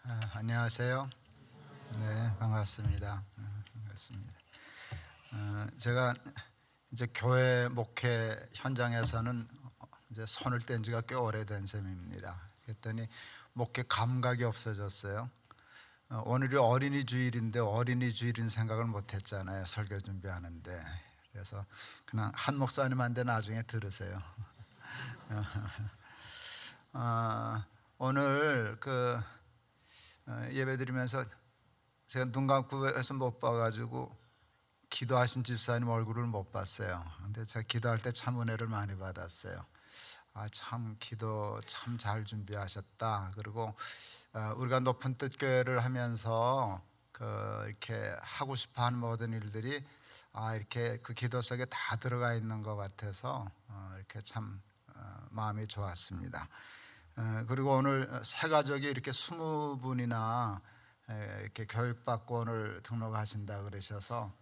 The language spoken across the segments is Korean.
안녕하세요. 네, 반갑습니다. 반갑습니다. 제가 이제 교회 목회 현장에서는 이제 손을 뗀 지가 꽤 오래된 셈입니다. 그랬더니 목회 감각이 없어졌어요. 오늘이 어린이 주일인데 어린이 주일인 생각을 못 했잖아요. 설교 준비하는데. 그래서 그냥 한 목사님한테 나중에 들으세요. 오늘 예배 드리면서 제가 눈 감고 해서 못 봐가지고 기도하신 집사님 얼굴을 못 봤어요. 근데 제가 기도할 때 참 은혜를 많이 받았어요. 참 기도 참 잘 준비하셨다. 그리고 우리가 높은 뜻 교회를 하면서 이렇게 하고 싶어하는 모든 일들이 이렇게 그 기도 속에 다 들어가 있는 것 같아서 이렇게 참 마음이 좋았습니다. 그리고 오늘 새 가족이 이렇게 20분이나 이렇게 교육받고 오늘 등록하신다 그러셔서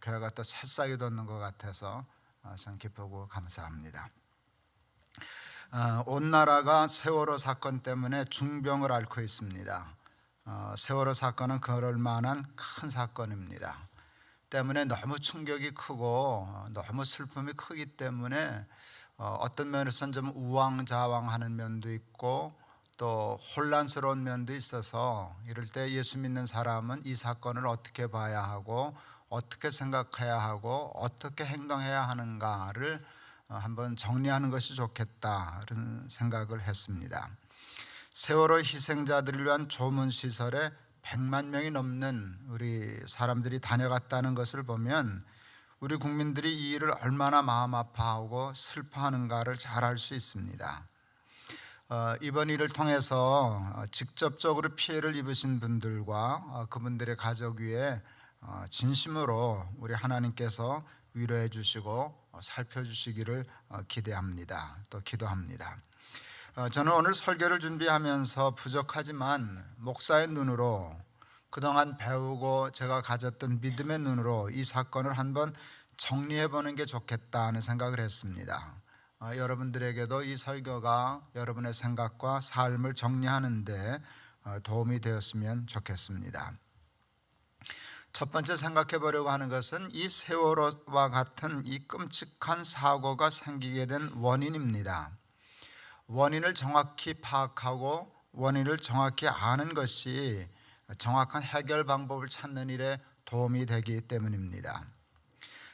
교회가 또 새싹이 돋는 것 같아서 참 기쁘고 감사합니다. 온 나라가 세월호 사건 때문에 중병을 앓고 있습니다. 세월호 사건은 그럴 만한 큰 사건입니다. 때문에 너무 충격이 크고 너무 슬픔이 크기 때문에 어떤 면에서는 좀 우왕좌왕하는 면도 있고 또 혼란스러운 면도 있어서 이럴 때 예수 믿는 사람은 이 사건을 어떻게 봐야 하고 어떻게 생각해야 하고 어떻게 행동해야 하는가를 한번 정리하는 것이 좋겠다 그런 생각을 했습니다. 세월호 희생자들을 위한 조문시설에 100만 명이 넘는 우리 사람들이 다녀갔다는 것을 보면 우리 국민들이 이 일을 얼마나 마음 아파하고 슬퍼하는가를 잘 알 수 있습니다. 이번 일을 통해서 직접적으로 피해를 입으신 분들과 그분들의 가족 위에 진심으로 우리 하나님께서 위로해 주시고 살펴주시기를 기대합니다. 또 기도합니다. 저는 오늘 설교를 준비하면서 부족하지만 목사의 눈으로 그동안 배우고 제가 가졌던 믿음의 눈으로 이 사건을 한번 정리해 보는 게 좋겠다 하는 생각을 했습니다. 여러분들에게도 이 설교가 여러분의 생각과 삶을 정리하는 데 도움이 되었으면 좋겠습니다. 첫 번째 생각해 보려고 하는 것은 이 세월호와 같은 이 끔찍한 사고가 생기게 된 원인입니다. 원인을 정확히 파악하고 원인을 정확히 아는 것이 정확한 해결 방법을 찾는 일에 도움이 되기 때문입니다.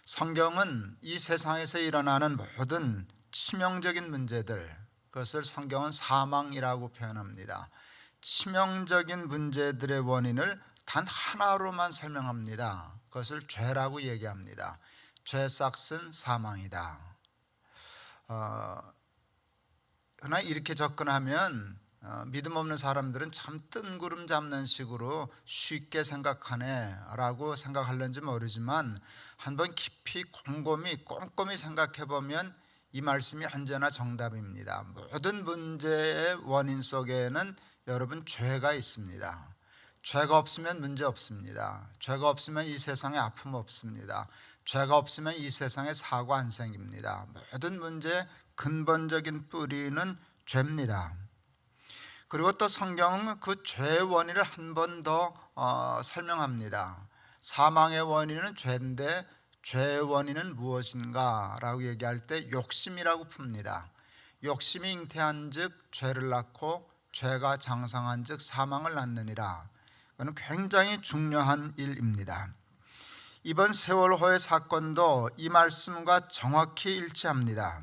성경은 이 세상에서 일어나는 모든 치명적인 문제들, 그것을 성경은 사망이라고 표현합니다. 치명적인 문제들의 원인을 단 하나로만 설명합니다. 그것을 죄라고 얘기합니다. 죄 싹슨 사망이다. 그러나 이렇게 접근하면 믿음 없는 사람들은 참 뜬구름 잡는 식으로 쉽게 생각하네 라고 생각할는지 모르지만 한번 깊이 꼼꼼히 생각해 보면 이 말씀이 언제나 정답입니다. 모든 문제의 원인 속에는 여러분 죄가 있습니다. 죄가 없으면 문제 없습니다. 죄가 없으면 이 세상에 아픔 없습니다. 죄가 없으면 이 세상에 사고 안 생깁니다. 모든 문제의 근본적인 뿌리는 죄입니다. 그리고 또 성경은 그 죄의 원인을 한 번 더 설명합니다. 사망의 원인은 죄인데 죄의 원인은 무엇인가 라고 얘기할 때 욕심이라고 풉니다. 욕심이 잉태한 즉 죄를 낳고 죄가 장성한 즉 사망을 낳느니라. 이건 굉장히 중요한 일입니다. 이번 세월호의 사건도 이 말씀과 정확히 일치합니다.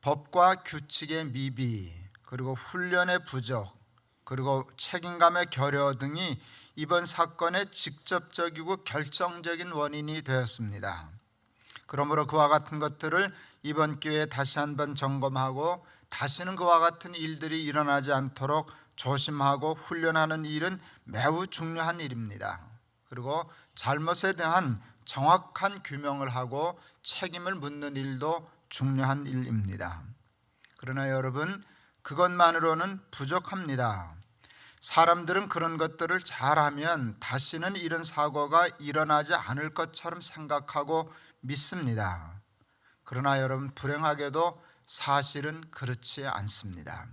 법과 규칙의 미비, 그리고 훈련의 부족, 그리고 책임감의 결여 등이 이번 사건의 직접적이고 결정적인 원인이 되었습니다. 그러므로 그와 같은 것들을 이번 기회에 다시 한번 점검하고 다시는 그와 같은 일들이 일어나지 않도록 조심하고 훈련하는 일은 매우 중요한 일입니다. 그리고 잘못에 대한 정확한 규명을 하고 책임을 묻는 일도 중요한 일입니다. 그러나 여러분, 그것만으로는 부족합니다. 사람들은 그런 것들을 잘하면 다시는 이런 사고가 일어나지 않을 것처럼 생각하고 믿습니다. 그러나 여러분, 불행하게도 사실은 그렇지 않습니다.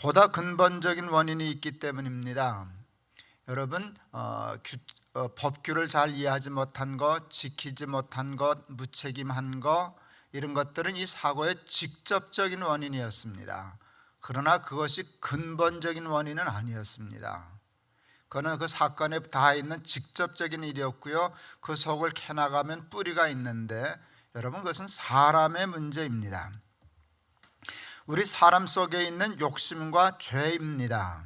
보다 근본적인 원인이 있기 때문입니다. 여러분, 법규를 잘 이해하지 못한 것, 지키지 못한 것, 무책임한 것, 이런 것들은 이 사고의 직접적인 원인이었습니다. 그러나 그것이 근본적인 원인은 아니었습니다. 그거는 그 사건에 닿아 있는 직접적인 일이었고요, 그 속을 캐나가면 뿌리가 있는데, 여러분, 그것은 사람의 문제입니다. 우리 사람 속에 있는 욕심과 죄입니다.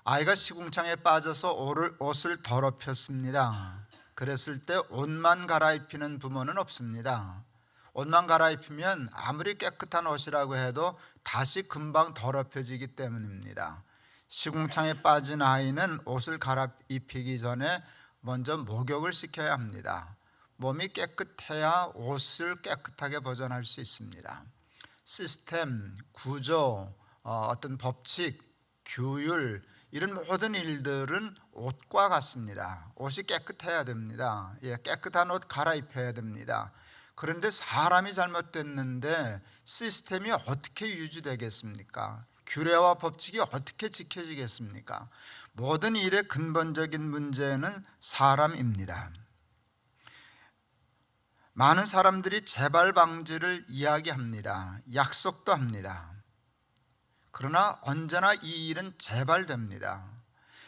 아이가 시궁창에 빠져서 옷을 더럽혔습니다. 그랬을 때 옷만 갈아입히는 부모는 없습니다. 옷만 갈아입히면 아무리 깨끗한 옷이라고 해도 다시 금방 더럽혀지기 때문입니다. 시궁창에 빠진 아이는 옷을 갈아입히기 전에 먼저 목욕을 시켜야 합니다. 몸이 깨끗해야 옷을 깨끗하게 보존할 수 있습니다. 시스템, 구조, 어떤 법칙, 규율, 이런 모든 일들은 옷과 같습니다. 옷이 깨끗해야 됩니다. 깨끗한 옷 갈아입혀야 됩니다. 그런데 사람이 잘못됐는데 시스템이 어떻게 유지되겠습니까? 규례와 법칙이 어떻게 지켜지겠습니까? 모든 일의 근본적인 문제는 사람입니다. 많은 사람들이 재발 방지를 이야기합니다. 약속도 합니다. 그러나 언제나 이 일은 재발됩니다.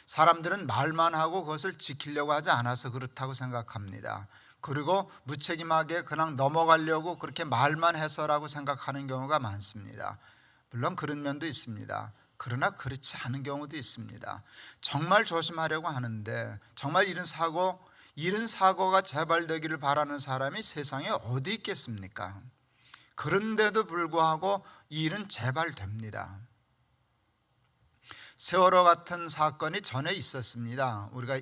사람들은 말만 하고 그것을 지키려고 하지 않아서 그렇다고 생각합니다. 그리고 무책임하게 그냥 넘어가려고 그렇게 말만 해서라고 생각하는 경우가 많습니다. 물론 그런 면도 있습니다. 그러나 그렇지 않은 경우도 있습니다. 정말 조심하려고 하는데 정말 이런 사고가 재발되기를 바라는 사람이 세상에 어디 있겠습니까? 그런데도 불구하고 이 일은 재발됩니다. 세월호 같은 사건이 전에 있었습니다. 우리가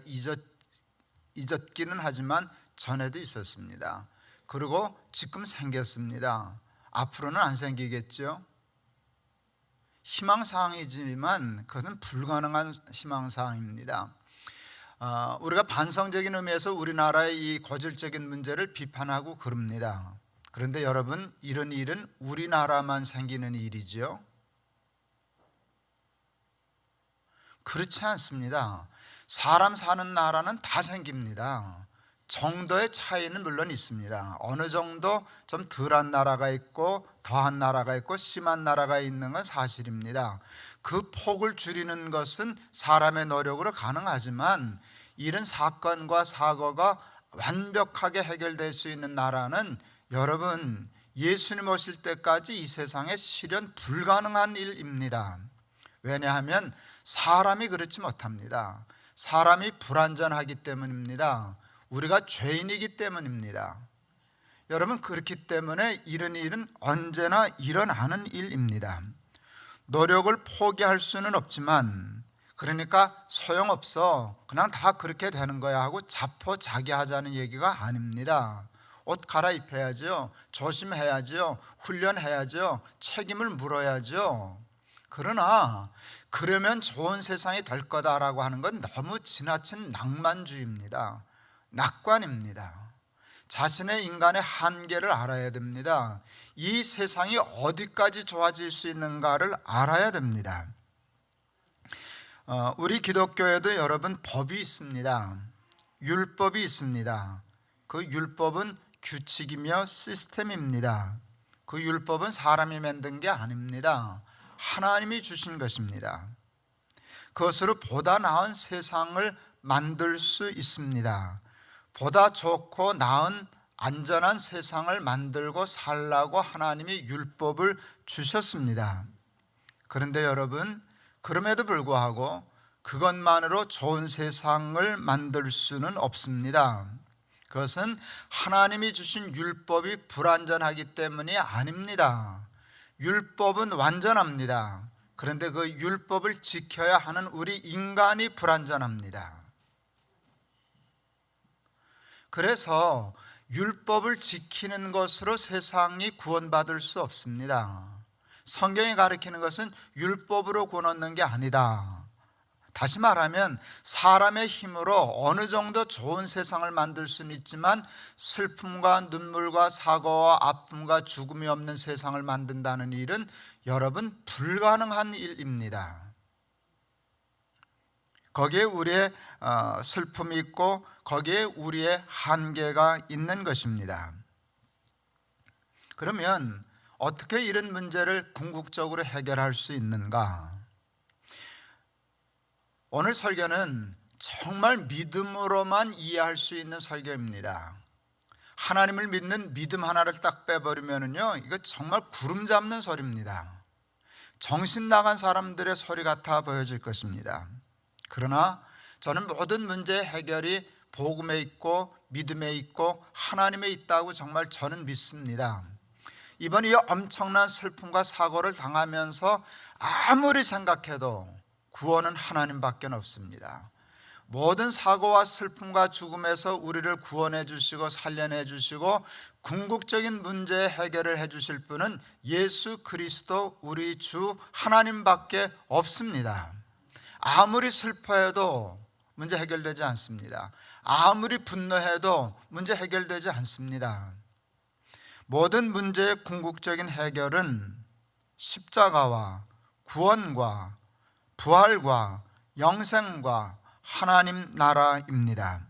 잊었기는 하지만 전에도 있었습니다. 그리고 지금 생겼습니다. 앞으로는 안 생기겠죠? 희망사항이지만 그것은 불가능한 희망사항입니다. 우리가 반성적인 의미에서 우리나라의 이 고질적인 문제를 비판하고 그럽니다. 그런데 여러분, 이런 일은 우리나라만 생기는 일이죠? 그렇지 않습니다. 사람 사는 나라는 다 생깁니다. 정도의 차이는 물론 있습니다. 어느 정도 좀 덜한 나라가 있고 더한 나라가 있고 심한 나라가 있는 건 사실입니다. 그 폭을 줄이는 것은 사람의 노력으로 가능하지만 이런 사건과 사고가 완벽하게 해결될 수 있는 나라는 여러분, 예수님 오실 때까지 이 세상에 실현 불가능한 일입니다. 왜냐하면 사람이 그렇지 못합니다. 사람이 불완전하기 때문입니다. 우리가 죄인이기 때문입니다. 여러분, 그렇기 때문에 이런 일은 언제나 일어나는 일입니다. 노력을 포기할 수는 없지만, 그러니까 소용없어, 그냥 다 그렇게 되는 거야 하고 자포자기하자는 얘기가 아닙니다. 옷 갈아입혀야죠. 조심해야죠. 훈련해야죠. 책임을 물어야죠. 그러나 그러면 좋은 세상이 될 거다라고 하는 건 너무 지나친 낭만주의입니다. 낙관입니다. 자신의 인간의 한계를 알아야 됩니다. 이 세상이 어디까지 좋아질 수 있는가를 알아야 됩니다. 우리 기독교에도 여러분 법이 있습니다. 율법이 있습니다. 그 율법은 규칙이며 시스템입니다. 그 율법은 사람이 만든 게 아닙니다. 하나님이 주신 것입니다. 그것으로 보다 나은 세상을 만들 수 있습니다. 보다 좋고 나은 안전한 세상을 만들고 살라고 하나님이 율법을 주셨습니다. 그런데 여러분, 그럼에도 불구하고 그것만으로 좋은 세상을 만들 수는 없습니다. 그것은 하나님이 주신 율법이 불완전하기 때문이 아닙니다. 율법은 완전합니다. 그런데 그 율법을 지켜야 하는 우리 인간이 불완전합니다. 그래서 율법을 지키는 것으로 세상이 구원받을 수 없습니다. 성경이 가르치는 것은 율법으로 구원 얻는 게 아니다. 다시 말하면 사람의 힘으로 어느 정도 좋은 세상을 만들 수는 있지만 슬픔과 눈물과 사고와 아픔과 죽음이 없는 세상을 만든다는 일은 여러분 불가능한 일입니다. 거기에 우리의 슬픔이 있고 거기에 우리의 한계가 있는 것입니다. 그러면 어떻게 이런 문제를 궁극적으로 해결할 수 있는가? 오늘 설교는 정말 믿음으로만 이해할 수 있는 설교입니다. 하나님을 믿는 믿음 하나를 딱 빼버리면요, 이거 정말 구름 잡는 소리입니다. 정신 나간 사람들의 소리 같아 보여질 것입니다. 그러나 저는 모든 문제의 해결이 복음에 있고 믿음에 있고 하나님에 있다고 정말 저는 믿습니다. 이번 이 엄청난 슬픔과 사고를 당하면서 아무리 생각해도 구원은 하나님밖에 없습니다. 모든 사고와 슬픔과 죽음에서 우리를 구원해 주시고 살려내 주시고 궁극적인 문제의 해결을 해 주실 분은 예수 그리스도 우리 주 하나님밖에 없습니다. 아무리 슬퍼해도 문제 해결되지 않습니다. 아무리 분노해도 문제 해결되지 않습니다. 모든 문제의 궁극적인 해결은 십자가와 구원과 부활과 영생과 하나님 나라입니다.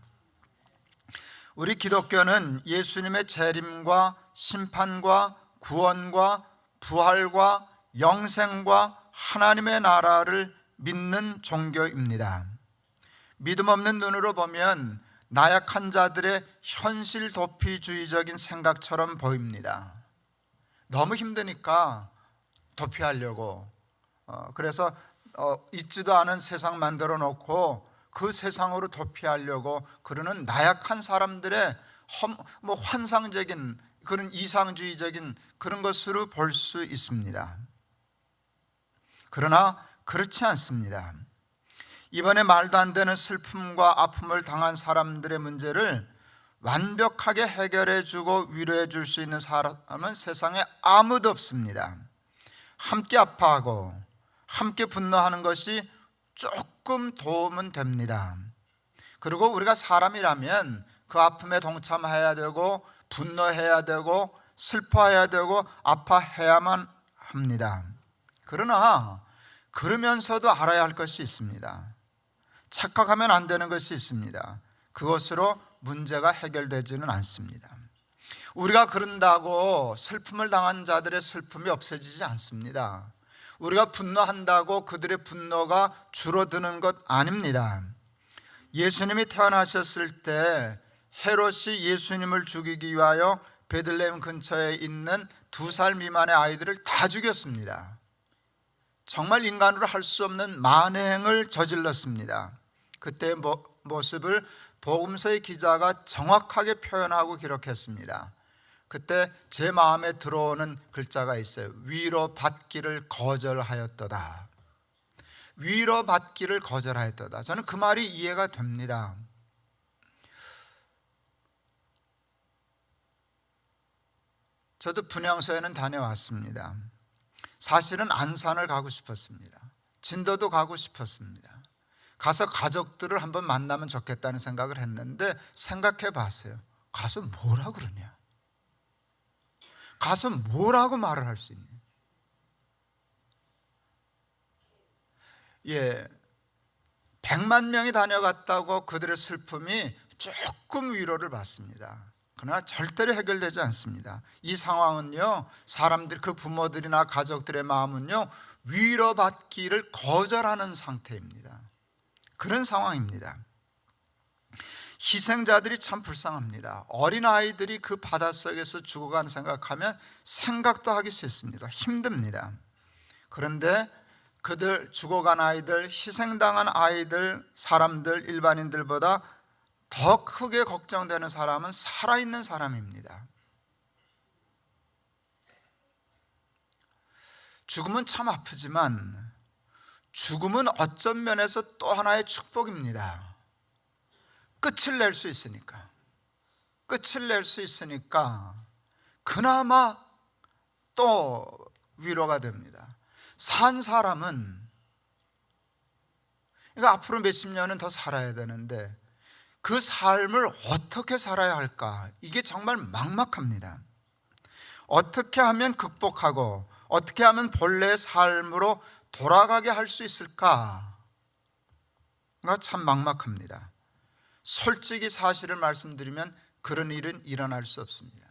우리 기독교는 예수님의 재림과 심판과 구원과 부활과 영생과 하나님의 나라를 믿는 종교입니다. 믿음 없는 눈으로 보면 나약한 자들의 현실 도피주의적인 생각처럼 보입니다. 너무 힘드니까 도피하려고 그래서 있지도 않은 세상 만들어 놓고 그 세상으로 도피하려고 그러는 나약한 사람들의 환상적인 그런 이상주의적인 그런 것으로 볼 수 있습니다. 그러나 그렇지 않습니다. 이번에 말도 안 되는 슬픔과 아픔을 당한 사람들의 문제를 완벽하게 해결해 주고 위로해 줄 수 있는 사람은 세상에 아무도 없습니다. 함께 아파하고 함께 분노하는 것이 조금 도움은 됩니다. 그리고 우리가 사람이라면 그 아픔에 동참해야 되고 분노해야 되고 슬퍼해야 되고 아파해야만 합니다. 그러나 그러면서도 알아야 할 것이 있습니다. 착각하면 안 되는 것이 있습니다. 그것으로 문제가 해결되지는 않습니다. 우리가 그런다고 슬픔을 당한 자들의 슬픔이 없어지지 않습니다. 우리가 분노한다고 그들의 분노가 줄어드는 것 아닙니다. 예수님이 태어나셨을 때 헤롯이 예수님을 죽이기 위하여 베들레헴 근처에 있는 2살 미만의 아이들을 다 죽였습니다. 정말 인간으로 할 수 없는 만행을 저질렀습니다. 그때의 모습을 복음서의 기자가 정확하게 표현하고 기록했습니다. 그때 제 마음에 들어오는 글자가 있어요. 위로받기를 거절하였도다. 위로받기를 거절하였도다. 저는 그 말이 이해가 됩니다. 저도 분향소에는 다녀왔습니다. 사실은 안산을 가고 싶었습니다. 진도도 가고 싶었습니다. 가서 가족들을 한번 만나면 좋겠다는 생각을 했는데 생각해 봤어요. 가서 뭐라 그러냐? 가서 뭐라고 말을 할 수 있냐? 예, 100만 명이 다녀갔다고 그들의 슬픔이 조금 위로를 받습니다. 그러나 절대로 해결되지 않습니다. 이 상황은요, 사람들, 그 부모들이나 가족들의 마음은요, 위로받기를 거절하는 상태입니다. 그런 상황입니다. 희생자들이 참 불쌍합니다. 어린아이들이 그 바닷속에서 죽어간 생각하면 생각도 하기 싫습니다. 힘듭니다. 그런데 그들 죽어간 아이들, 희생당한 아이들, 사람들, 일반인들보다 더 크게 걱정되는 사람은 살아있는 사람입니다. 죽음은 참 아프지만 죽음은 어떤 면에서 또 하나의 축복입니다. 끝을 낼 수 있으니까. 끝을 낼 수 있으니까 그나마 또 위로가 됩니다. 산 사람은 그러니까 앞으로 몇십 년은 더 살아야 되는데 그 삶을 어떻게 살아야 할까? 이게 정말 막막합니다. 어떻게 하면 극복하고 어떻게 하면 본래의 삶으로 돌아가게 할 수 있을까? 참 막막합니다. 솔직히 사실을 말씀드리면 그런 일은 일어날 수 없습니다.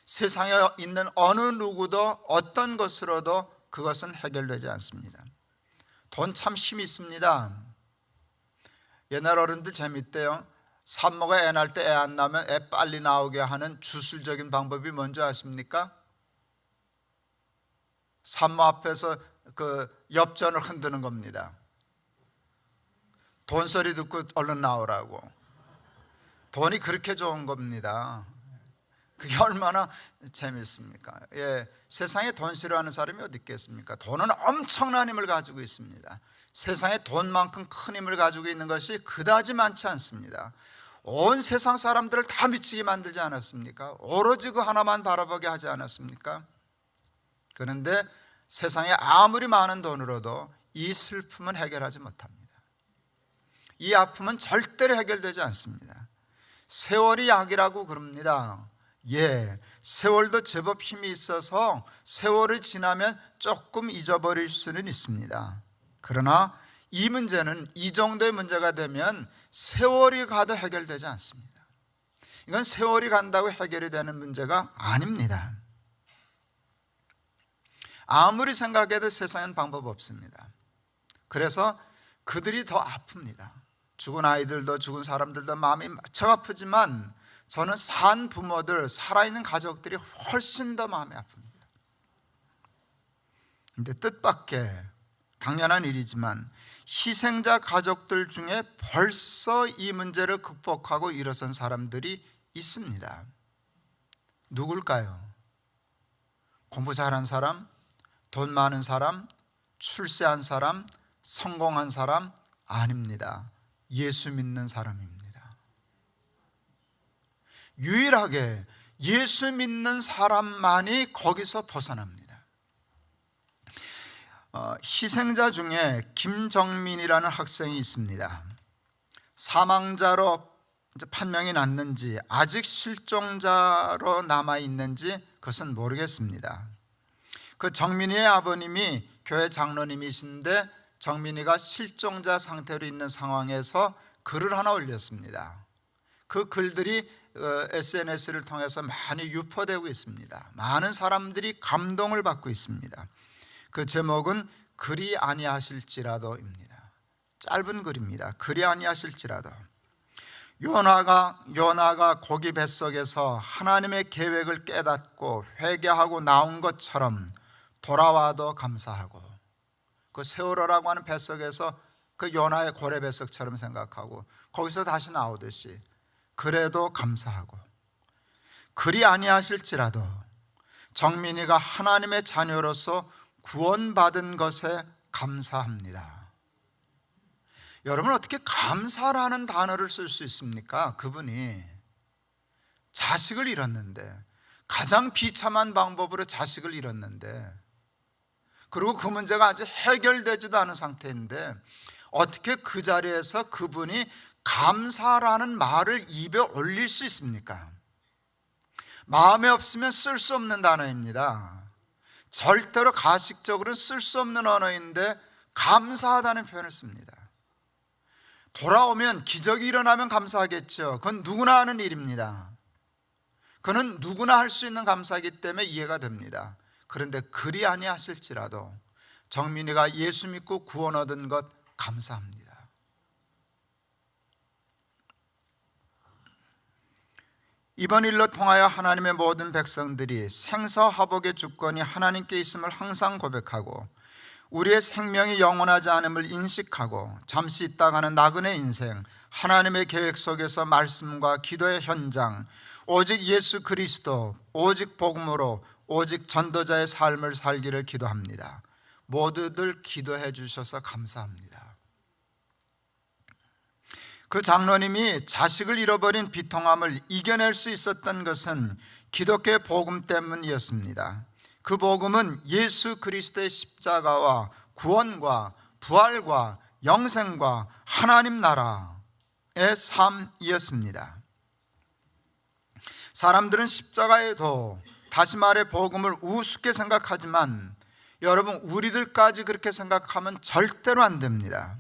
세상에 있는 어느 누구도 어떤 것으로도 그것은 해결되지 않습니다. 돈 참 힘이 있습니다. 옛날 어른들 재밌대요. 산모가 애 낳을 때 애 안 나면 애 빨리 나오게 하는 주술적인 방법이 뭔지 아십니까? 산모 앞에서 그 엽전을 흔드는 겁니다. 돈 소리 듣고 얼른 나오라고. 돈이 그렇게 좋은 겁니다. 그게 얼마나 재밌습니까? 세상에 돈 싫어하는 사람이 어디 있겠습니까? 돈은 엄청난 힘을 가지고 있습니다. 세상에 돈만큼 큰 힘을 가지고 있는 것이 그다지 많지 않습니다. 온 세상 사람들을 다 미치게 만들지 않았습니까? 오로지 그 하나만 바라보게 하지 않았습니까? 그런데 세상에 아무리 많은 돈으로도 이 슬픔은 해결하지 못합니다. 이 아픔은 절대로 해결되지 않습니다. 세월이 약이라고 그럽니다. 세월도 제법 힘이 있어서 세월이 지나면 조금 잊어버릴 수는 있습니다. 그러나 이 문제는 이 정도의 문제가 되면 세월이 가도 해결되지 않습니다. 이건 세월이 간다고 해결이 되는 문제가 아닙니다. 아무리 생각해도 세상엔 방법 없습니다. 그래서 그들이 더 아픕니다. 죽은 아이들도 죽은 사람들도 마음이 무척 아프지만 저는 산 부모들, 살아있는 가족들이 훨씬 더 마음이 아픕니다. 그런데 뜻밖의 당연한 일이지만 희생자 가족들 중에 벌써 이 문제를 극복하고 일어선 사람들이 있습니다. 누굴까요? 공부 잘한 사람, 돈 많은 사람, 출세한 사람, 성공한 사람? 아닙니다. 예수 믿는 사람입니다. 유일하게 예수 믿는 사람만이 거기서 벗어납니다. 희생자 중에 김정민이라는 학생이 있습니다. 사망자로 판명이 났는지 아직 실종자로 남아있는지 그것은 모르겠습니다. 그 정민이의 아버님이 교회 장로님이신데 정민이가 실종자 상태로 있는 상황에서 글을 하나 올렸습니다. 그 글들이 SNS를 통해서 많이 유포되고 있습니다. 많은 사람들이 감동을 받고 있습니다. 그 제목은 그리 아니하실지라도입니다. 짧은 글입니다. 그리 아니하실지라도. 요나가 고기 뱃속에서 하나님의 계획을 깨닫고 회개하고 나온 것처럼 돌아와도 감사하고, 그 세월호라고 하는 뱃속에서 그 요나의 고래 뱃속처럼 생각하고 거기서 다시 나오듯이 그래도 감사하고, 그리 아니하실지라도 정민이가 하나님의 자녀로서 구원받은 것에 감사합니다. 여러분, 어떻게 감사라는 단어를 쓸 수 있습니까? 그분이 자식을 잃었는데, 가장 비참한 방법으로 자식을 잃었는데, 그리고 그 문제가 아직 해결되지도 않은 상태인데 어떻게 그 자리에서 그분이 감사라는 말을 입에 올릴 수 있습니까? 마음에 없으면 쓸 수 없는 단어입니다. 절대로 가식적으로는 쓸 수 없는 언어인데 감사하다는 표현을 씁니다. 돌아오면, 기적이 일어나면 감사하겠죠. 그건 누구나 하는 일입니다. 그는 누구나 할 수 있는 감사이기 때문에 이해가 됩니다. 그런데 그리 아니하실지라도 정민이가 예수 믿고 구원 얻은 것 감사합니다. 이번 일로 통하여 하나님의 모든 백성들이 생사화복의 주권이 하나님께 있음을 항상 고백하고, 우리의 생명이 영원하지 않음을 인식하고, 잠시 있다가는 나그네 인생, 하나님의 계획 속에서 말씀과 기도의 현장, 오직 예수 그리스도, 오직 복음으로, 오직 전도자의 삶을 살기를 기도합니다. 모두들 기도해 주셔서 감사합니다. 그 장로님이 자식을 잃어버린 비통함을 이겨낼 수 있었던 것은 기독교의 복음 때문이었습니다. 그 복음은 예수 그리스도의 십자가와 구원과 부활과 영생과 하나님 나라의 삶이었습니다. 사람들은 십자가에도, 다시 말해 복음을 우습게 생각하지만 여러분, 우리들까지 그렇게 생각하면 절대로 안 됩니다.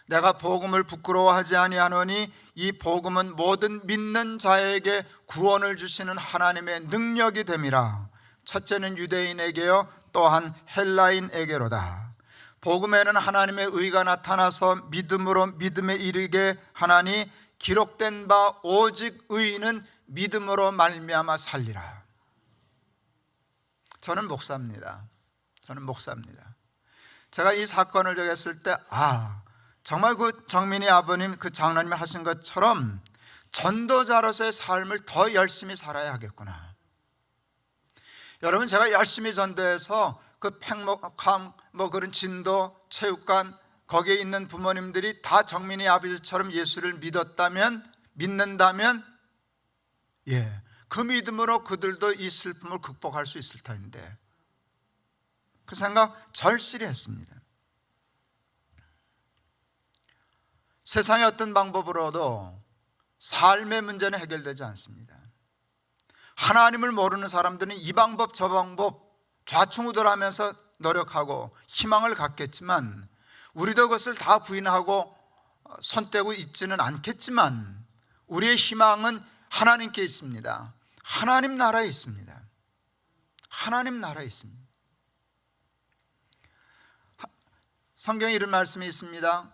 내가 복음을 부끄러워하지 아니하노니 이 복음은 모든 믿는 자에게 구원을 주시는 하나님의 능력이 됨이라. 첫째는 유대인에게요, 또한 헬라인에게로다. 복음에는 하나님의 의가 나타나서 믿음으로 믿음에 이르게 하나니 기록된 바 오직 의인은 믿음으로 말미암아 살리라. 저는 목사입니다. 제가 이 사건을 적었을 때 정말 그 정민이 아버님, 그 장로님이 하신 것처럼 전도자로서의 삶을 더 열심히 살아야 하겠구나. 여러분, 제가 열심히 전도해서 그 팽목함, 그런 진도, 체육관, 거기에 있는 부모님들이 다 정민이 아버지처럼 예수를 믿는다면 그 믿음으로 그들도 이 슬픔을 극복할 수 있을 터인데, 그 생각 절실히 했습니다. 세상의 어떤 방법으로도 삶의 문제는 해결되지 않습니다. 하나님을 모르는 사람들은 이 방법 저 방법 좌충우돌하면서 노력하고 희망을 갖겠지만, 우리도 그것을 다 부인하고 손떼고 있지는 않겠지만, 우리의 희망은 하나님께 있습니다. 하나님 나라에 있습니다. 하나님 나라에 있습니다. 성경에 이런 말씀이 있습니다.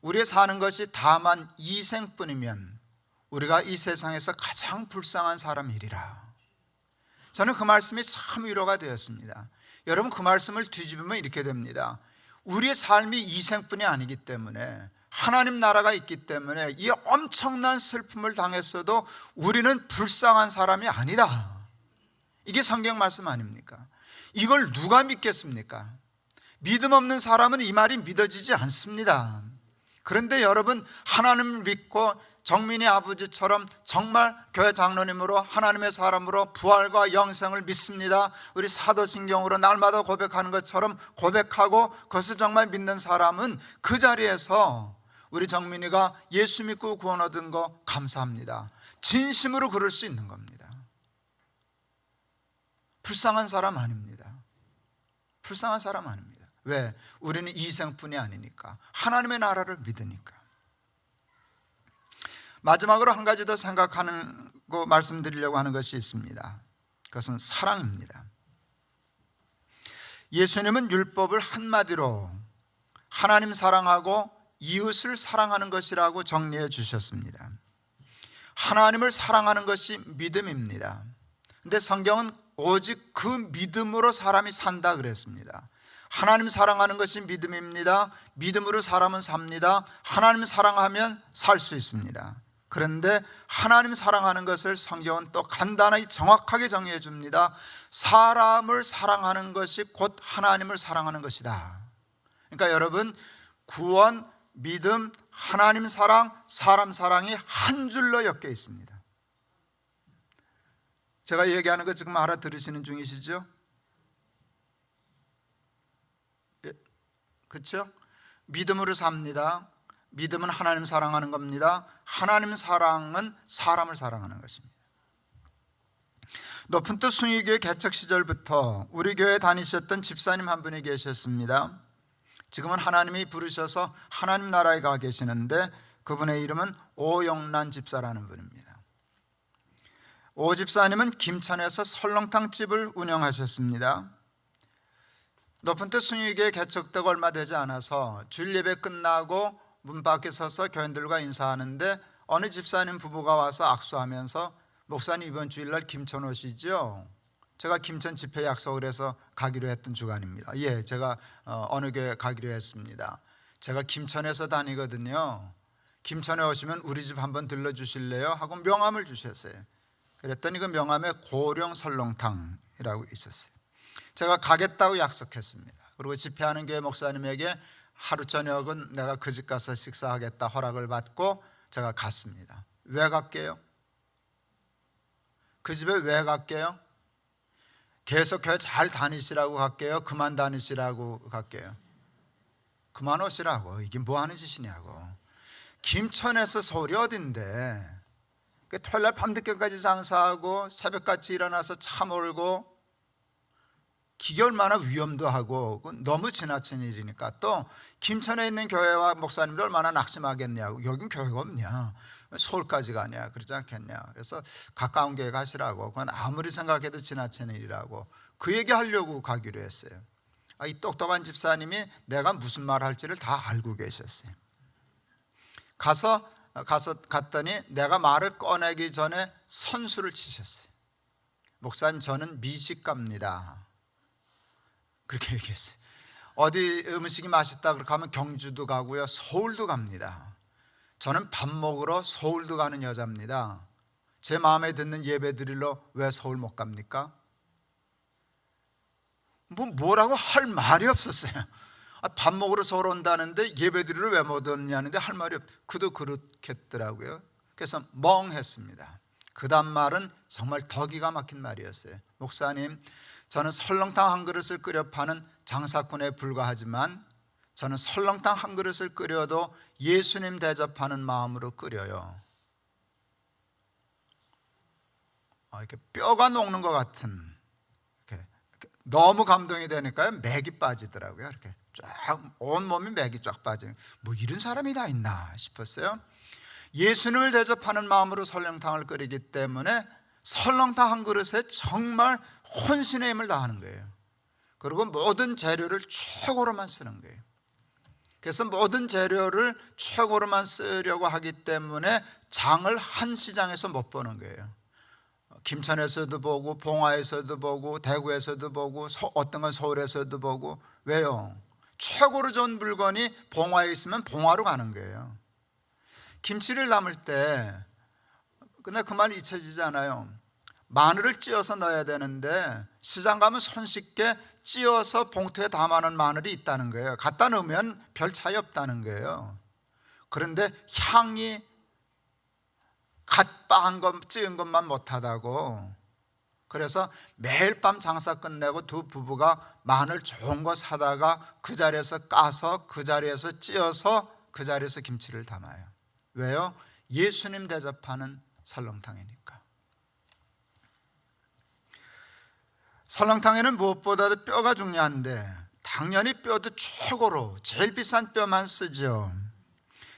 우리의 사는 것이 다만 이 생뿐이면 우리가 이 세상에서 가장 불쌍한 사람이리라. 저는 그 말씀이 참 위로가 되었습니다. 여러분, 그 말씀을 뒤집으면 이렇게 됩니다. 우리의 삶이 이 생뿐이 아니기 때문에, 하나님 나라가 있기 때문에 이 엄청난 슬픔을 당했어도 우리는 불쌍한 사람이 아니다. 이게 성경 말씀 아닙니까? 이걸 누가 믿겠습니까? 믿음 없는 사람은 이 말이 믿어지지 않습니다. 그런데 여러분, 하나님을 믿고 정민이 아버지처럼 정말 교회 장로님으로 하나님의 사람으로 부활과 영생을 믿습니다. 우리 사도신경으로 날마다 고백하는 것처럼 고백하고 그것을 정말 믿는 사람은 그 자리에서 우리 정민이가 예수 믿고 구원 얻은 거 감사합니다. 진심으로 그럴 수 있는 겁니다. 불쌍한 사람 아닙니다. 불쌍한 사람 아닙니다. 왜? 우리는 이생뿐이 아니니까, 하나님의 나라를 믿으니까. 마지막으로 한 가지 더 생각하는 거 말씀드리려고 하는 것이 있습니다. 그것은 사랑입니다. 예수님은 율법을 한마디로 하나님 사랑하고 이웃을 사랑하는 것이라고 정리해 주셨습니다. 하나님을 사랑하는 것이 믿음입니다. 그런데 성경은 오직 그 믿음으로 사람이 산다 그랬습니다. 하나님 사랑하는 것이 믿음입니다. 믿음으로 사람은 삽니다. 하나님 사랑하면 살 수 있습니다. 그런데 하나님 사랑하는 것을 성경은 또 간단하게 정확하게 정의해 줍니다. 사람을 사랑하는 것이 곧 하나님을 사랑하는 것이다. 그러니까 여러분, 구원, 믿음, 하나님 사랑, 사람 사랑이 한 줄로 엮여 있습니다. 제가 얘기하는 거 지금 알아들으시는 중이시죠? 그렇죠? 믿음으로 삽니다. 믿음은 하나님 사랑하는 겁니다. 하나님 사랑은 사람을 사랑하는 것입니다. 높은 뜻 숭의교회 개척 시절부터 우리 교회에 다니셨던 집사님 한 분이 계셨습니다. 지금은 하나님이 부르셔서 하나님 나라에 가 계시는데, 그분의 이름은 오영란 집사라는 분입니다. 오 집사님은 김천에서 설렁탕집을 운영하셨습니다. 높은 뜻 숭의교회 개척되고 얼마 되지 않아서 주일 예배 끝나고 문 밖에 서서 교인들과 인사하는데 어느 집사님 부부가 와서 악수하면서, 목사님 이번 주일날 김천 오시죠? 제가 김천 집회 약속을 해서 가기로 했던 주간입니다. 제가 어느 교회 가기로 했습니다. 제가 김천에서 다니거든요. 김천에 오시면 우리 집 한번 들러주실래요? 하고 명함을 주셨어요. 그랬더니 그 명함에 고령 설렁탕이라고 있었어요. 제가 가겠다고 약속했습니다. 그리고 집회하는 교회 목사님에게 하루 저녁은 내가 그 집 가서 식사하겠다 허락을 받고 제가 갔습니다. 왜 갈게요? 그 집에 왜 갈게요? 계속 교회 잘 다니시라고 갈게요? 그만 다니시라고 갈게요? 그만 오시라고. 이게 뭐 하는 짓이냐고. 김천에서 서울이 어딘데, 토요일날 밤늦게까지 장사하고 새벽같이 일어나서 차 몰고 기계올 만한 위험도 하고 너무 지나친 일이니까. 또 김천에 있는 교회와 목사님들 얼마나 낙심하겠냐고. 여긴 교회가 없냐, 서울까지 가냐, 그러지 않겠냐. 그래서 가까운 교회 가시라고. 그건 아무리 생각해도 지나친 일이라고 그 얘기 하려고 가기로 했어요. 이 똑똑한 집사님이 내가 무슨 말 할지를 다 알고 계셨어요. 갔더니 내가 말을 꺼내기 전에 선수를 치셨어요. 목사님, 저는 미식가입니다. 그렇게 얘기했어요. 어디 음식이 맛있다 그렇게 하면 경주도 가고요, 서울도 갑니다. 저는 밥 먹으러 서울도 가는 여자입니다. 제 마음에 드는 예배 드리러 왜 서울 못 갑니까? 뭐라고 할 말이 없었어요. 밥 먹으러 서울 온다는데 예배 드리러 왜 못 오냐는데 할 말이 그도 그렇겠더라고요. 그래서 멍했습니다. 그 다음 말은 정말 더 기가 막힌 말이었어요. 목사님, 저는 설렁탕 한 그릇을 끓여 파는 장사꾼에 불과하지만 저는 설렁탕 한 그릇을 끓여도 예수님 대접하는 마음으로 끓여요. 이렇게 뼈가 녹는 것 같은, 이렇게 너무 감동이 되니까요, 맥이 빠지더라고요. 이렇게 쫙 온몸이 맥이 쫙 빠지는, 이런 사람이 다 있나 싶었어요. 예수님을 대접하는 마음으로 설렁탕을 끓이기 때문에 설렁탕 한 그릇에 정말 혼신의 힘을 다하는 거예요. 그리고 모든 재료를 최고로만 쓰는 거예요. 그래서 모든 재료를 최고로만 쓰려고 하기 때문에 장을 한 시장에서 못 보는 거예요. 김천에서도 보고 봉화에서도 보고 대구에서도 보고 어떤 건 서울에서도 보고. 왜요? 최고로 좋은 물건이 봉화에 있으면 봉화로 가는 거예요. 김치를 담을 때, 근데 그 말 잊혀지지 않아요. 마늘을 찧어서 넣어야 되는데 시장 가면 손쉽게 찧어서 봉투에 담아놓은 마늘이 있다는 거예요. 갖다 넣으면 별 차이 없다는 거예요. 그런데 향이 갓 빻은 것, 찧은 것만 못하다고. 그래서 매일 밤 장사 끝내고 두 부부가 마늘 좋은 거 사다가 그 자리에서 까서 그 자리에서 찧어서 그 자리에서 김치를 담아요. 왜요? 예수님 대접하는 설렁탕이니까. 설렁탕에는 무엇보다도 뼈가 중요한데 당연히 뼈도 최고로 제일 비싼 뼈만 쓰죠.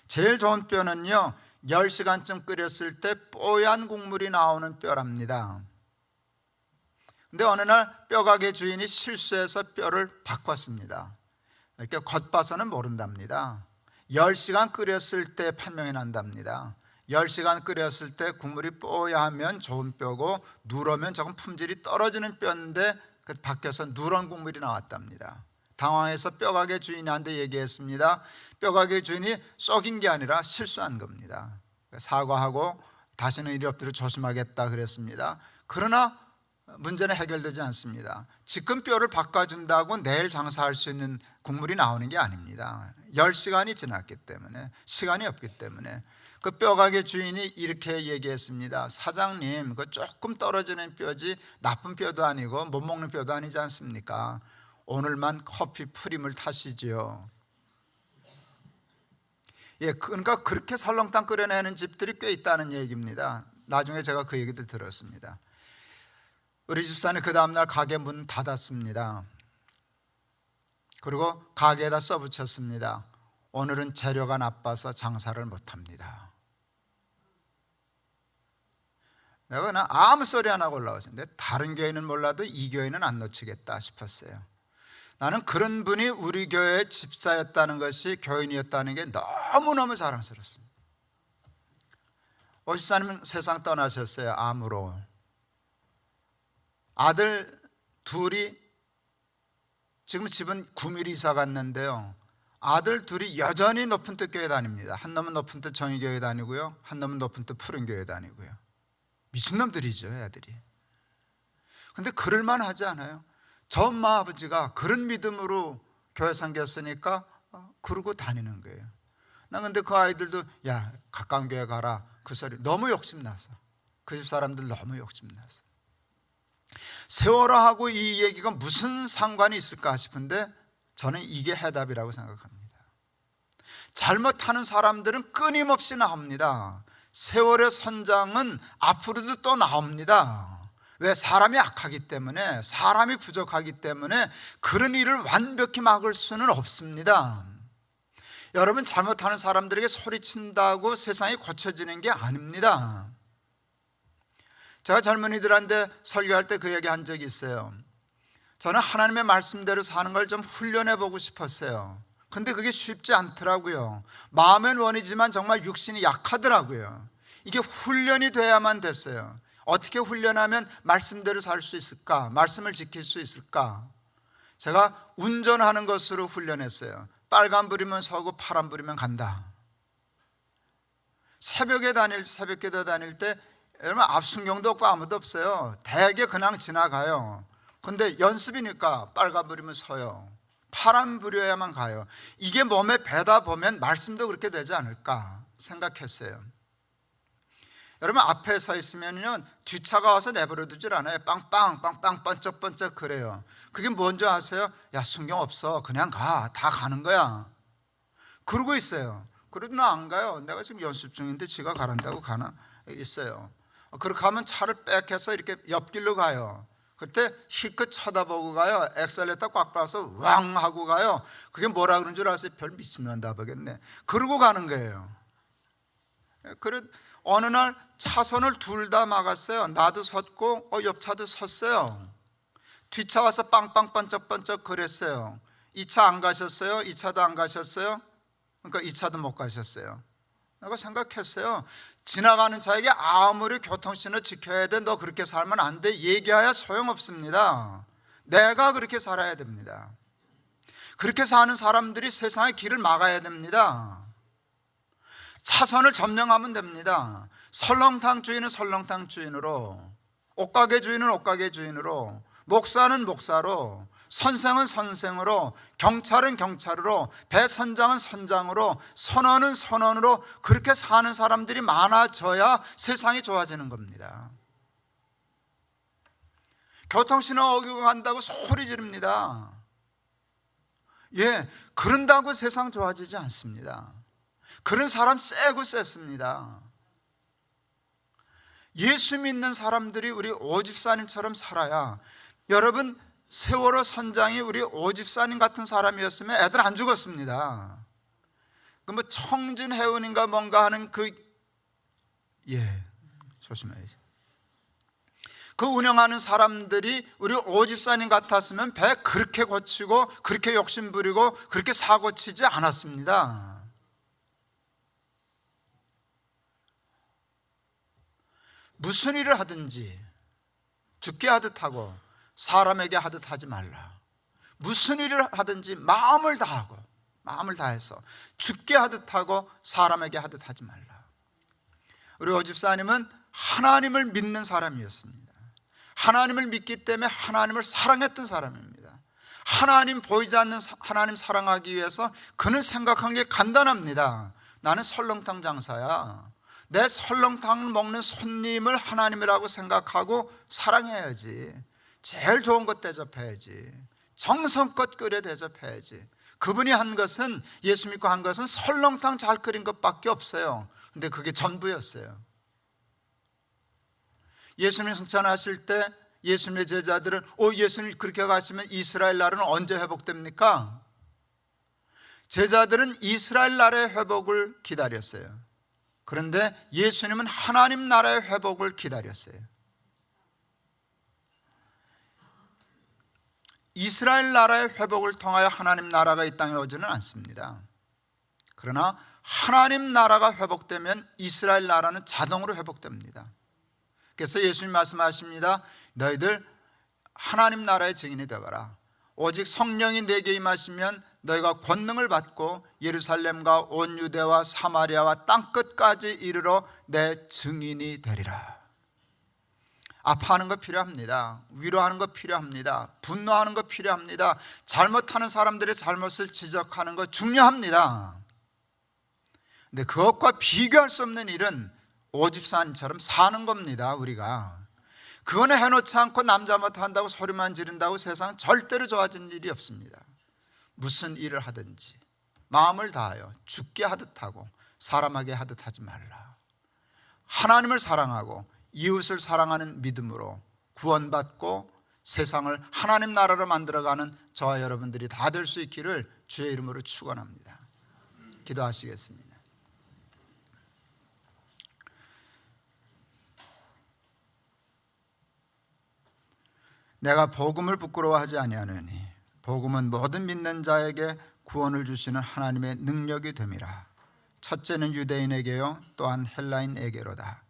제일 좋은 뼈는요, 10시간쯤 끓였을 때 뽀얀 국물이 나오는 뼈랍니다. 근데 어느 날 뼈가게 주인이 실수해서 뼈를 바꿨습니다. 이렇게 겉봐서는 모른답니다. 10시간 끓였을 때 판명이 난답니다. 10시간 끓였을 때 국물이 뽀얗면 좋은 뼈고 누러면 조금 품질이 떨어지는 뼈인데 바뀌어서 누런 국물이 나왔답니다. 당황해서 뼈가게 주인한테 얘기했습니다. 뼈가게 주인이 썩인 게 아니라 실수한 겁니다. 사과하고 다시는 이리 없도록 조심하겠다 그랬습니다. 그러나 문제는 해결되지 않습니다. 지금 뼈를 바꿔준다고 내일 장사할 수 있는 국물이 나오는 게 아닙니다. 10시간이 지났기 때문에, 시간이 없기 때문에. 그 뼈가게 주인이 이렇게 얘기했습니다. 사장님, 그 조금 떨어지는 뼈지 나쁜 뼈도 아니고 못 먹는 뼈도 아니지 않습니까? 오늘만 커피 프림을 타시지요. 그러니까 그렇게 설렁탕 끓여내는 집들이 꽤 있다는 얘기입니다. 나중에 제가 그 얘기도 들었습니다. 우리 집사는 그 다음날 가게 문 닫았습니다. 그리고 가게에다 써붙였습니다. 오늘은 재료가 나빠서 장사를 못합니다. 내가 그냥 아무 소리 안 하고 올라왔는데 다른 교회는 몰라도 이 교회는 안 놓치겠다 싶었어요. 나는 그런 분이 우리 교회의 집사였다는 것이, 교인이었다는 게 너무너무 자랑스럽습니다. 오 집사님은 세상 떠나셨어요. 암으로. 아들 둘이, 지금 집은 9mm 이사 갔는데요, 아들 둘이 여전히 높은 뜻 교회 다닙니다. 한 놈은 높은 뜻 정의교회 다니고요, 한 놈은 높은 뜻 푸른교회 다니고요. 미친놈들이죠, 애들이. 근데 그럴만 하지 않아요? 저 엄마 아버지가 그런 믿음으로 교회 생겼으니까 그러고 다니는 거예요. 나 근데 그 아이들도 야 가까운 교회 가라 그 소리 너무 욕심나서, 그 집 사람들 너무 욕심나서. 세월호하고 이 얘기가 무슨 상관이 있을까 싶은데 저는 이게 해답이라고 생각합니다. 잘못하는 사람들은 끊임없이 나옵니다. 세월의 선장은 앞으로도 또 나옵니다. 왜? 사람이 악하기 때문에, 사람이 부족하기 때문에 그런 일을 완벽히 막을 수는 없습니다. 여러분, 잘못하는 사람들에게 소리친다고 세상이 고쳐지는 게 아닙니다. 제가 젊은이들한테 설교할 때 그 얘기 한 적이 있어요. 저는 하나님의 말씀대로 사는 걸 좀 훈련해 보고 싶었어요. 근데 그게 쉽지 않더라고요. 마음은 원이지만 정말 육신이 약하더라고요. 이게 훈련이 돼야만 됐어요. 어떻게 훈련하면 말씀대로 살 수 있을까? 말씀을 지킬 수 있을까? 제가 운전하는 것으로 훈련했어요. 빨간불이면 서고 파란불이면 간다. 새벽기도 다닐 때 여러분, 앞순경도 없고 아무도 없어요. 대개 그냥 지나가요. 근데 연습이니까 빨간불이면 서요. 파란불이어야만 가요. 이게 몸에 배다 보면 말씀도 그렇게 되지 않을까 생각했어요. 여러분, 앞에 서 있으면요, 뒷차가 와서 내버려 두질 않아요. 빵빵 번쩍번쩍 그래요. 그게 뭔지 아세요? 야, 순경 없어, 그냥 가, 다 가는 거야, 그러고 있어요. 그래도 나 안 가요. 내가 지금 연습 중인데 지가 가란다고 가나? 있어요. 그렇게 하면 차를 빽해서 이렇게 옆길로 가요. 그때 실컷 쳐다보고 가요. 엑셀레터 꽉 밟아서 왕 하고 가요. 그게 뭐라 그런 줄 아세요? 별 미친놈다 보겠네. 그러고 가는 거예요. 그래, 어느 날 차선을 둘 다 막았어요. 나도 섰고 옆차도 섰어요. 뒷차 와서 빵빵 번쩍번쩍 그랬어요. 이 차 안 가셨어요? 이 차도 안 가셨어요? 그러니까 이 차도 못 가셨어요. 내가 생각했어요. 지나가는 차에게 아무리 교통신호 지켜야 돼, 너 그렇게 살면 안 돼, 얘기해야 소용없습니다. 내가 그렇게 살아야 됩니다. 그렇게 사는 사람들이 세상의 길을 막아야 됩니다. 차선을 점령하면 됩니다. 설렁탕 주인은 설렁탕 주인으로, 옷가게 주인은 옷가게 주인으로, 목사는 목사로, 선생은 선생으로, 경찰은 경찰으로, 배선장은 선장으로, 선원은 선원으로, 그렇게 사는 사람들이 많아져야 세상이 좋아지는 겁니다. 교통신호 어기고 간다고 소리 지릅니다. 예, 그런다고 세상 좋아지지 않습니다. 그런 사람 세고 셌습니다. 예수 믿는 사람들이 우리 오집사님처럼 살아야, 여러분, 세월호 선장이 우리 오집사님 같은 사람이었으면 애들 안 죽었습니다. 그 뭐 청진해운인가 뭔가 하는 조심해야지. 그 운영하는 사람들이 우리 오집사님 같았으면 배 그렇게 고치고 그렇게 욕심부리고 그렇게 사고치지 않았습니다. 무슨 일을 하든지 죽게 하듯 하고 사람에게 하듯 하지 말라. 무슨 일을 하든지 마음을 다하고, 마음을 다해서 죽게 하듯 하고 사람에게 하듯 하지 말라. 우리 오집사님은 하나님을 믿는 사람이었습니다. 하나님을 믿기 때문에 하나님을 사랑했던 사람입니다. 하나님 보이지 않는 하나님 사랑하기 위해서 그는 생각한 게 간단합니다. 나는 설렁탕 장사야. 내 설렁탕 먹는 손님을 하나님이라고 생각하고 사랑해야지. 제일 좋은 것 대접해야지. 정성껏 끓여 대접해야지. 그분이 한 것은, 예수 믿고 한 것은 설렁탕 잘 끓인 것밖에 없어요. 근데 그게 전부였어요. 예수님 승천하실 때 예수님의 제자들은 예수님 그렇게 가시면 이스라엘 나라는 언제 회복됩니까? 제자들은 이스라엘 나라의 회복을 기다렸어요. 그런데 예수님은 하나님 나라의 회복을 기다렸어요. 이스라엘 나라의 회복을 통하여 하나님 나라가 이 땅에 오지는 않습니다. 그러나 하나님 나라가 회복되면 이스라엘 나라는 자동으로 회복됩니다. 그래서 예수님 말씀하십니다. 너희들 하나님 나라의 증인이 되거라. 오직 성령이 내게 임하시면 너희가 권능을 받고 예루살렘과 온 유대와 사마리아와 땅끝까지 이르러 내 증인이 되리라. 아파하는 거 필요합니다. 위로하는 거 필요합니다. 분노하는 거 필요합니다. 잘못하는 사람들의 잘못을 지적하는 거 중요합니다. 근데 그것과 비교할 수 없는 일은 오집사님처럼 사는 겁니다. 우리가 그거는 해놓지 않고 남자 못한다고 소리만 지른다고 세상 절대로 좋아진 일이 없습니다. 무슨 일을 하든지 마음을 다하여 죽게 하듯 하고 사람에게 하듯 하지 말라. 하나님을 사랑하고 이웃을 사랑하는 믿음으로 구원받고 세상을 하나님 나라로 만들어가는 저와 여러분들이 다 될 수 있기를 주의 이름으로 축원합니다. 기도하시겠습니다. 내가 복음을 부끄러워하지 아니하노니 복음은 모든 믿는 자에게 구원을 주시는 하나님의 능력이 됨이라. 첫째는 유대인에게요 또한 헬라인에게로다.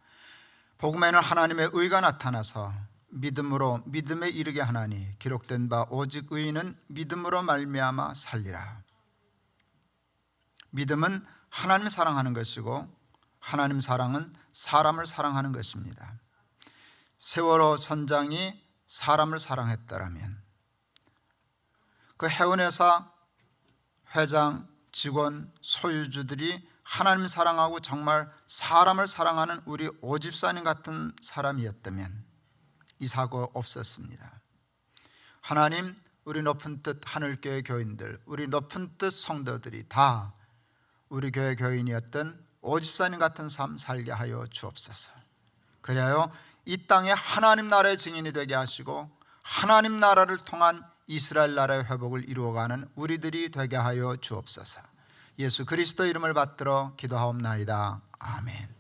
복음에는 하나님의 의가 나타나서 믿음으로 믿음에 이르게 하나니 기록된 바 오직 의인은 믿음으로 말미암아 살리라. 믿음은 하나님을 사랑하는 것이고 하나님 사랑은 사람을 사랑하는 것입니다. 세월호 선장이 사람을 사랑했다라면 그 해운회사 회장, 직원, 소유주들이 하나님 사랑하고 정말 사람을 사랑하는 우리 오집사님 같은 사람이었다면 이 사고 없었습니다. 하나님, 우리 높은 뜻 하늘교회 교인들, 우리 높은 뜻 성도들이 다 우리 교회 교인이었던 오집사님 같은 삶 살게 하여 주옵소서. 그래야 이 땅에 하나님 나라의 증인이 되게 하시고 하나님 나라를 통한 이스라엘 나라의 회복을 이루어가는 우리들이 되게 하여 주옵소서. 예수 그리스도 이름을 받들어 기도하옵나이다. 아멘.